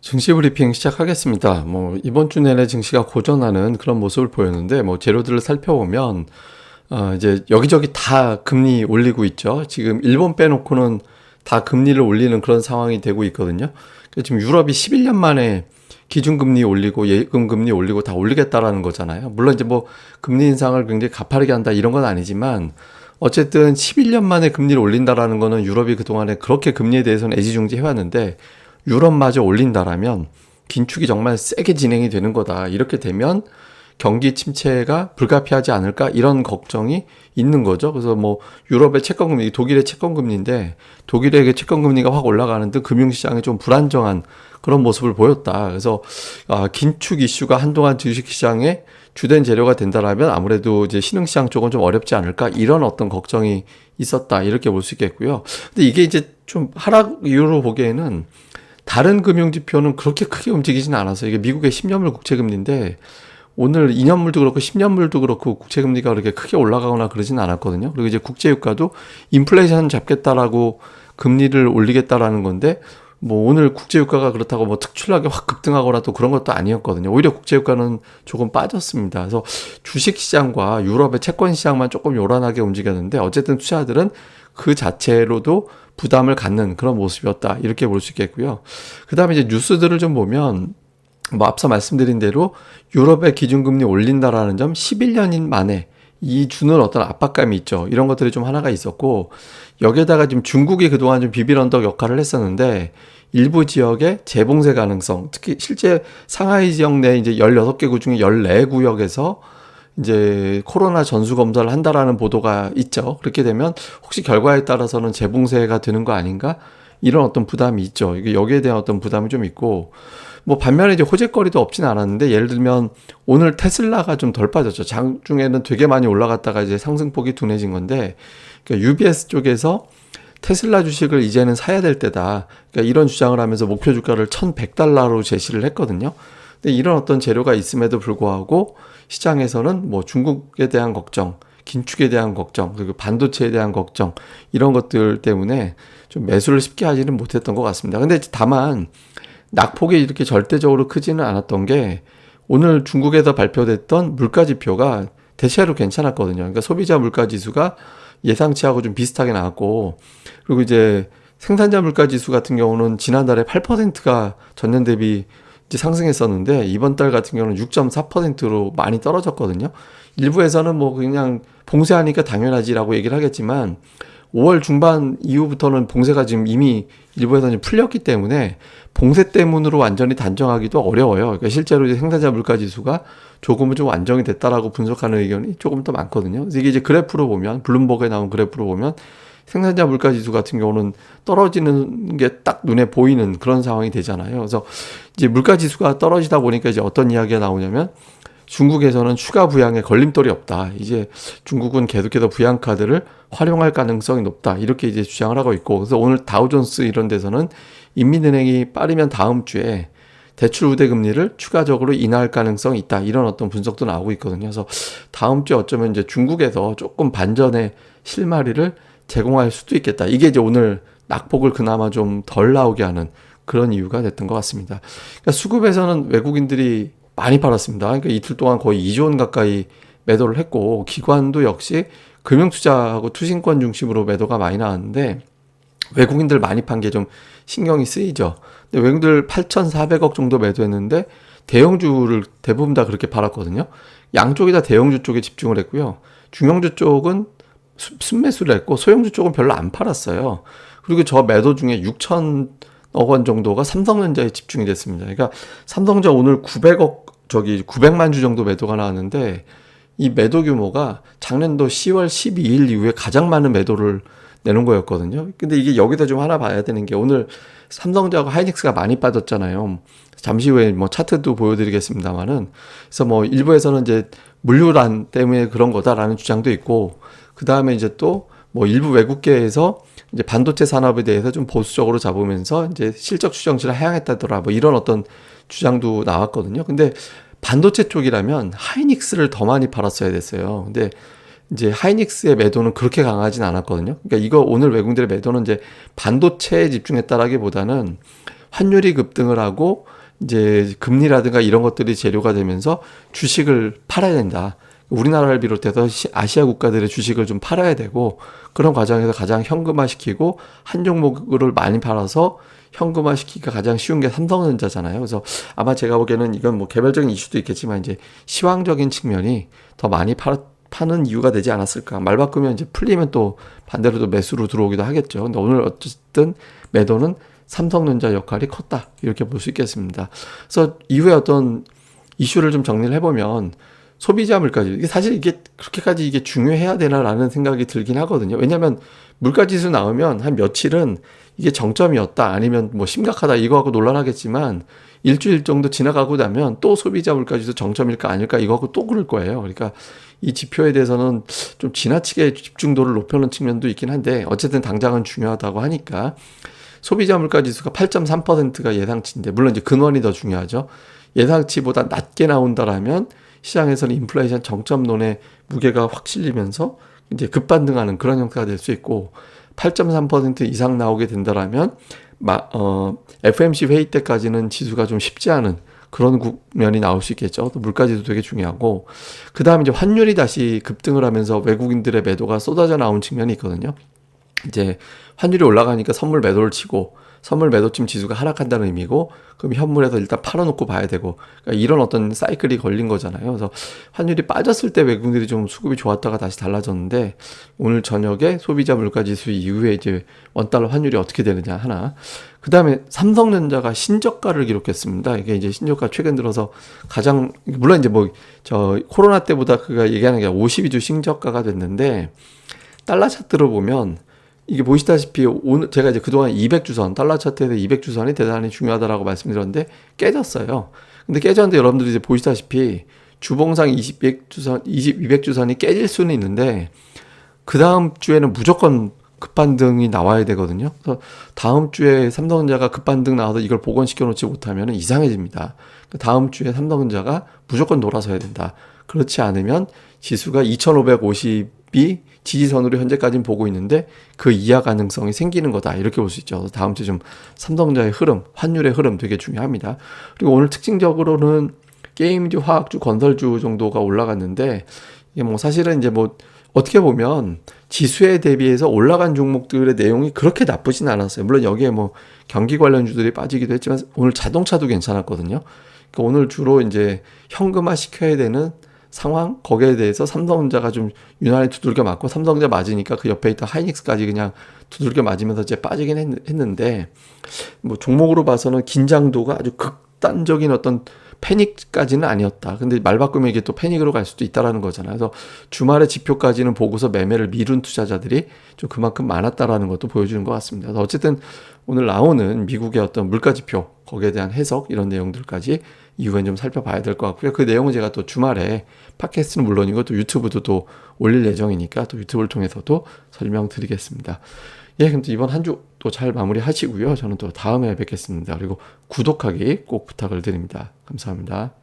증시 브리핑 시작하겠습니다. 이번 주 내내 증시가 고전하는 그런 모습을 보였는데, 재료들을 살펴보면, 이제 여기저기 다 금리 올리고 있죠. 지금 일본 빼놓고는 다 금리를 올리는 그런 상황이 되고 있거든요. 그래서 지금 유럽이 11년 만에 기준금리 올리고 예금금리 올리고 다 올리겠다라는 거잖아요. 물론 이제 금리 인상을 굉장히 가파르게 한다 이런 건 아니지만, 어쨌든 11년 만에 금리를 올린다라는 거는 유럽이 그동안에 그렇게 금리에 대해서는 애지중지 해왔는데, 유럽마저 올린다라면 긴축이 정말 세게 진행이 되는 거다. 이렇게 되면 경기 침체가 불가피하지 않을까 이런 걱정이 있는 거죠. 그래서 유럽의 채권금리, 독일의 채권금리인데 독일의 채권금리가 확 올라가는 등 금융시장이 좀 불안정한 그런 모습을 보였다. 그래서 긴축 이슈가 한동안 주식시장의 주된 재료가 된다라면 아무래도 이제 신흥시장 쪽은 좀 어렵지 않을까 이런 어떤 걱정이 있었다 이렇게 볼 수 있겠고요. 근데 이게 이제 좀 하락 이유로 보기에는 다른 금융지표는 그렇게 크게 움직이진 않아서 이게 미국의 10년물 국채금리인데 오늘 2년물도 그렇고 10년물도 그렇고 국채금리가 그렇게 크게 올라가거나 그러진 않았거든요. 그리고 이제 국제유가도 인플레이션 잡겠다라고 금리를 올리겠다라는 건데 오늘 국제유가가 그렇다고 특출나게 확 급등하거나 또 그런 것도 아니었거든요. 오히려 국제유가는 조금 빠졌습니다. 그래서 주식시장과 유럽의 채권시장만 조금 요란하게 움직였는데 어쨌든 투자들은 그 자체로도 부담을 갖는 그런 모습이었다. 이렇게 볼 수 있겠고요. 그 다음에 이제 뉴스들을 좀 보면 앞서 말씀드린 대로 유럽의 기준금리 올린다라는 점 11년 만에 이 주는 어떤 압박감이 있죠. 이런 것들이 좀 하나가 있었고 여기에다가 지금 중국이 그동안 좀 비빌언덕 역할을 했었는데 일부 지역의 재봉쇄 가능성, 특히 실제 상하이 지역 내 이제 16개국 중에 14구역에서 이제 코로나 전수 검사를 한다라는 보도가 있죠. 그렇게 되면 혹시 결과에 따라서는 재봉쇄가 되는 거 아닌가? 이런 어떤 부담이 있죠. 이게 여기에 대한 어떤 부담이 좀 있고, 반면에 이제 호재거리도 없진 않았는데, 예를 들면 오늘 테슬라가 좀 덜 빠졌죠. 장중에는 되게 많이 올라갔다가 이제 상승폭이 둔해진 건데, 그러니까 UBS 쪽에서 테슬라 주식을 이제는 사야 될 때다. 그러니까 이런 주장을 하면서 목표 주가를 $1,100로 제시를 했거든요. 근데 이런 어떤 재료가 있음에도 불구하고 시장에서는 중국에 대한 걱정, 긴축에 대한 걱정, 그리고 반도체에 대한 걱정 이런 것들 때문에 좀 매수를 쉽게 하지는 못했던 것 같습니다. 근데 다만 낙폭이 이렇게 절대적으로 크지는 않았던 게 오늘 중국에서 발표됐던 물가 지표가 대체로 괜찮았거든요. 그러니까 소비자 물가 지수가 예상치하고 좀 비슷하게 나왔고, 그리고 이제 생산자 물가 지수 같은 경우는 지난달에 8%가 전년 대비 이제 상승했었는데 이번 달 같은 경우는 6.4%로 많이 떨어졌거든요. 일부에서는 그냥 봉쇄하니까 당연하지라고 얘기를 하겠지만 5월 중반 이후부터는 봉쇄가 지금 이미 일부에서는 풀렸기 때문에 봉쇄 때문으로 완전히 단정하기도 어려워요. 그러니까 실제로 이제 생산자 물가 지수가 조금은 좀 안정이 됐다라고 분석하는 의견이 조금 더 많거든요. 그래서 이게 이제 그래프로 보면, 블룸버그에 나온 그래프로 보면 생산자 물가 지수 같은 경우는 떨어지는 게 딱 눈에 보이는 그런 상황이 되잖아요. 그래서 이제 물가 지수가 떨어지다 보니까 이제 어떤 이야기가 나오냐면 중국에서는 추가 부양에 걸림돌이 없다. 이제 중국은 계속해서 부양 카드를 활용할 가능성이 높다. 이렇게 이제 주장을 하고 있고, 그래서 오늘 다우존스 이런 데서는 인민은행이 빠르면 다음 주에 대출 우대 금리를 추가적으로 인하할 가능성이 있다. 이런 어떤 분석도 나오고 있거든요. 그래서 다음 주에 어쩌면 이제 중국에서 조금 반전의 실마리를 제공할 수도 있겠다. 이게 이제 오늘 낙폭을 그나마 좀 덜 나오게 하는 그런 이유가 됐던 것 같습니다. 그러니까 수급에서는 외국인들이 많이 팔았습니다. 그러니까 이틀 동안 거의 2조 원 가까이 매도를 했고, 기관도 역시 금융투자하고 투신권 중심으로 매도가 많이 나왔는데 외국인들 많이 판 게 좀 신경이 쓰이죠. 근데 외국인들 8,400억 정도 매도했는데 대형주를 대부분 다 그렇게 팔았거든요. 양쪽이 다 대형주 쪽에 집중을 했고요. 중형주 쪽은 순매수를 했고 소형주 쪽은 별로 안 팔았어요. 그리고 저 매도 중에 6천억 원 정도가 삼성전자에 집중이 됐습니다. 그러니까 삼성전자 오늘 900만 주 정도 매도가 나왔는데 이 매도 규모가 작년도 10월 12일 이후에 가장 많은 매도를 내는 거였거든요. 근데 이게 여기다 좀 하나 봐야 되는 게 오늘 삼성전자하고 하이닉스가 많이 빠졌잖아요. 잠시 후에 차트도 보여드리겠습니다만은. 그래서 일부에서는 이제 물류란 때문에 그런 거다라는 주장도 있고, 그 다음에 이제 또 일부 외국계에서 이제 반도체 산업에 대해서 좀 보수적으로 잡으면서 이제 실적 추정치를 하향했다더라. 이런 어떤 주장도 나왔거든요. 근데 반도체 쪽이라면 하이닉스를 더 많이 팔았어야 됐어요. 근데 이제 하이닉스의 매도는 그렇게 강하진 않았거든요. 그러니까 이거 오늘 외국인들의 매도는 이제 반도체에 집중했다라기보다는 환율이 급등을 하고 이제 금리라든가 이런 것들이 재료가 되면서 주식을 팔아야 된다. 우리나라를 비롯해서 아시아 국가들의 주식을 좀 팔아야 되고, 그런 과정에서 가장 현금화시키고 한 종목을 많이 팔아서 현금화시키기가 가장 쉬운 게 삼성전자잖아요. 그래서 아마 제가 보기에는 이건 뭐 개별적인 이슈도 있겠지만 이제 시황적인 측면이 더 많이 파는 이유가 되지 않았을까. 말 바꾸면 이제 풀리면 또 반대로 또 매수로 들어오기도 하겠죠. 근데 오늘 어쨌든 매도는 삼성전자 역할이 컸다, 이렇게 볼 수 있겠습니다. 그래서 이후에 어떤 이슈를 좀 정리를 해보면, 소비자 물가지수, 이게 사실 이게 그렇게까지 이게 중요해야 되나라는 생각이 들긴 하거든요. 왜냐하면 물가지수 나오면 한 며칠은 이게 정점이었다, 아니면 뭐 심각하다 이거 하고 논란하겠지만, 일주일 정도 지나가고 나면 또 소비자 물가지수 정점일까 아닐까 이거 하고 또 그럴 거예요. 그러니까 이 지표에 대해서는 좀 지나치게 집중도를 높여놓은 측면도 있긴 한데, 어쨌든 당장은 중요하다고 하니까. 소비자 물가지수가 8.3%가 예상치인데, 물론 이제 근원이 더 중요하죠. 예상치보다 낮게 나온다라면 시장에서는 인플레이션 정점론의 무게가 확 실리면서 이제 급반등하는 그런 형태가 될 수 있고, 8.3% 이상 나오게 된다라면 FMC 회의 때까지는 지수가 좀 쉽지 않은 그런 국면이 나올 수 있겠죠. 또 물가지도 되게 중요하고, 그 다음에 이제 환율이 다시 급등을 하면서 외국인들의 매도가 쏟아져 나온 측면이 있거든요. 이제 환율이 올라가니까 선물 매도를 치고, 선물 매도쯤 지수가 하락한다는 의미고, 그럼 현물에서 일단 팔아놓고 봐야 되고, 그러니까 이런 어떤 사이클이 걸린 거잖아요. 그래서 환율이 빠졌을 때 외국인들이 좀 수급이 좋았다가 다시 달라졌는데, 오늘 저녁에 소비자 물가지수 이후에 이제 원달러 환율이 어떻게 되느냐 하나. 그 다음에 삼성전자가 신저가를 기록했습니다. 이게 이제 신저가 최근 들어서 가장, 물론 이제 뭐 저 코로나 때보다 그가 얘기하는 게 52주 신저가가 됐는데, 달러 차트를 보면 이게 보시다시피 오늘 제가 이제 그동안 200주선, 달러 차트에서 200주선이 대단히 중요하다라고 말씀드렸는데 깨졌어요. 근데 깨졌는데 여러분들이 이제 보시다시피 주봉상 200주선이 깨질 수는 있는데, 그 다음 주에는 무조건 급반등이 나와야 되거든요. 그래서 다음 주에 삼성전자가 급반등 나와서 이걸 복원시켜 놓지 못하면 이상해집니다. 다음 주에 삼성전자가 무조건 돌아서야 된다. 그렇지 않으면 지수가 2550이 지지선으로 현재까지는 보고 있는데 그 이하 가능성이 생기는 거다, 이렇게 볼 수 있죠. 다음 주 좀 삼성전자의 흐름, 환율의 흐름 되게 중요합니다. 그리고 오늘 특징적으로는 게임주, 화학주, 건설주 정도가 올라갔는데, 이게 뭐 사실은 이제 뭐 어떻게 보면 지수에 대비해서 올라간 종목들의 내용이 그렇게 나쁘진 않았어요. 물론 여기에 뭐 경기 관련주들이 빠지기도 했지만 오늘 자동차도 괜찮았거든요. 그러니까 오늘 주로 이제 현금화 시켜야 되는 상황, 거기에 대해서 삼성전자가 좀 유난히 두들겨 맞고, 삼성전자 맞으니까 그 옆에 있던 하이닉스까지 그냥 두들겨 맞으면서 이제 빠지긴 했는데, 뭐 종목으로 봐서는 긴장도가 아주 극단적인 어떤 패닉까지는 아니었다. 근데 말 바꾸면 이게 또 패닉으로 갈 수도 있다라는 거잖아요. 그래서 주말에 지표까지는 보고서 매매를 미룬 투자자들이 좀 그만큼 많았다라는 것도 보여주는 것 같습니다. 그래서 어쨌든 오늘 나오는 미국의 어떤 물가 지표, 거기에 대한 해석, 이런 내용들까지 이후엔 좀 살펴봐야 될 것 같고요. 그 내용은 제가 또 주말에 팟캐스트는 물론이고 또 유튜브도 또 올릴 예정이니까 또 유튜브를 통해서도 설명드리겠습니다. 예, 그럼 또 이번 한 주 또 잘 마무리 하시고요. 저는 또 다음에 뵙겠습니다. 그리고 구독하기 꼭 부탁을 드립니다. 감사합니다.